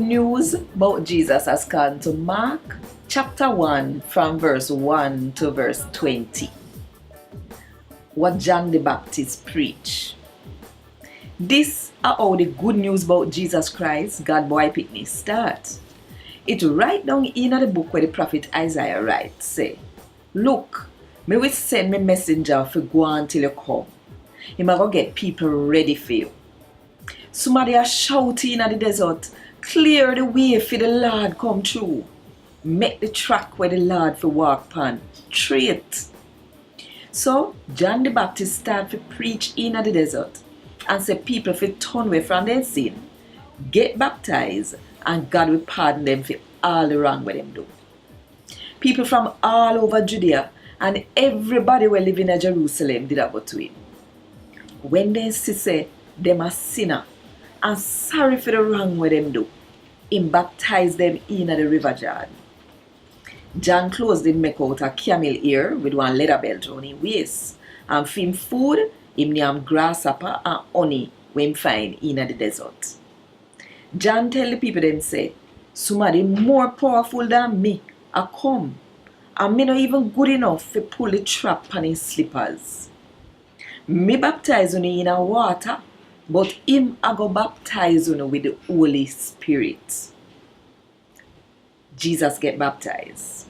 news about Jesus has come to Mark chapter 1 from verse 1 to verse 20. What John the Baptist preached. This are how the good news about Jesus Christ, Gad Wod Dis, start. It right down in the book where the prophet Isaiah writes, say, "Look, me will send me messenger for go on till you come. He might go get people ready for you." Somebody are shouting at the desert, "Clear the way for the Lord come through. Make the track where the Lord for walk upon straight." So John the Baptist start to preach in the desert and say people for turn away from their sin, get baptized, and God will pardon them for all the wrong what them do. People from all over Judea and everybody who live in Jerusalem did go to him. When they see say them a sinner and sorry for the wrong what them do, him baptize them in the river Jordan. John closed him make out a camel ear with one leather belt on his waist, and for him food, him name grasshopper and honey when him find in the desert. John tell the people them say, somebody more powerful than me a come, and me not even good enough to pull the trap on his slippers. Me baptize you in a water, but him a go baptize you with the Holy Spirit. Jesus get baptized.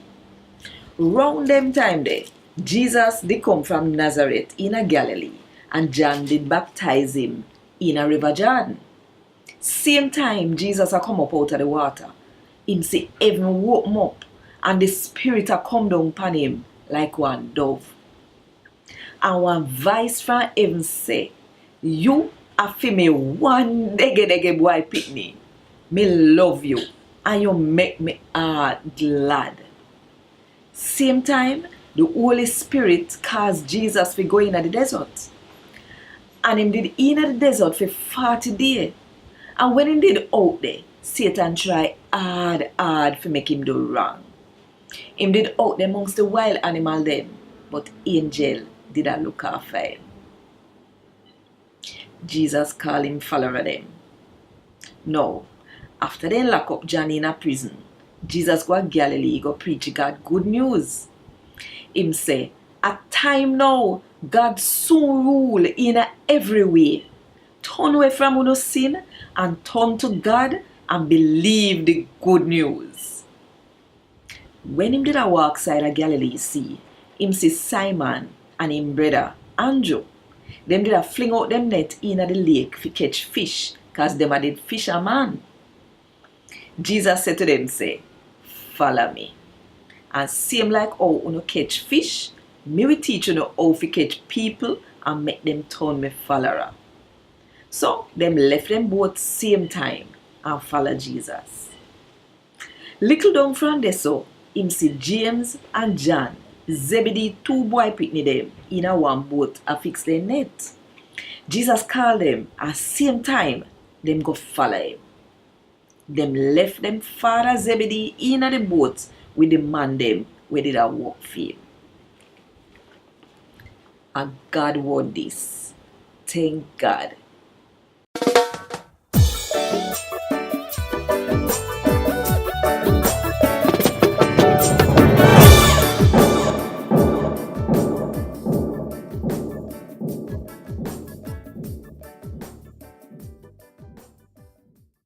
Round them time there, Jesus did come from Nazareth in a Galilee, and John did baptize him in a river Jordan. Same time Jesus a come up out of the water, him say heaven woke him up, and the Spirit a come down upon him like one dove. And one voice from heaven say, "You are for me one dege boy pitney. Me love you, and you make me heart glad." Same time, the Holy Spirit caused Jesus to go in the desert. And him did in the desert for 40 days. And when he did out there, Satan tried hard to make him do wrong. Him did out there amongst the wild animal them, but angel did a look after him. Jesus called him follower them. Now, after they lock up John in a prison, Jesus go to Galilee, go preach God good news. Him say, "At time now, God soon rule in every way. Turn away from your sin and turn to God and believe the good news." When him did a walk side of Galilee sea, him see Simon and him brother Andrew. Them did a fling out them net in the lake to catch fish, cause them a did fisherman. Jesus said to them, say, "Follow me. And same like how you catch fish, me will teach you how to catch people and make them turn me follower." So them left them both same time and follow Jesus. Little down from there so, him see James and John, Zebedee two boy pitney them in a one boat a fix their net. Jesus called them at same time them go follow him. Them left them father Zebedee in the boat with the man them where did a walk for him. And God won this. Thank God.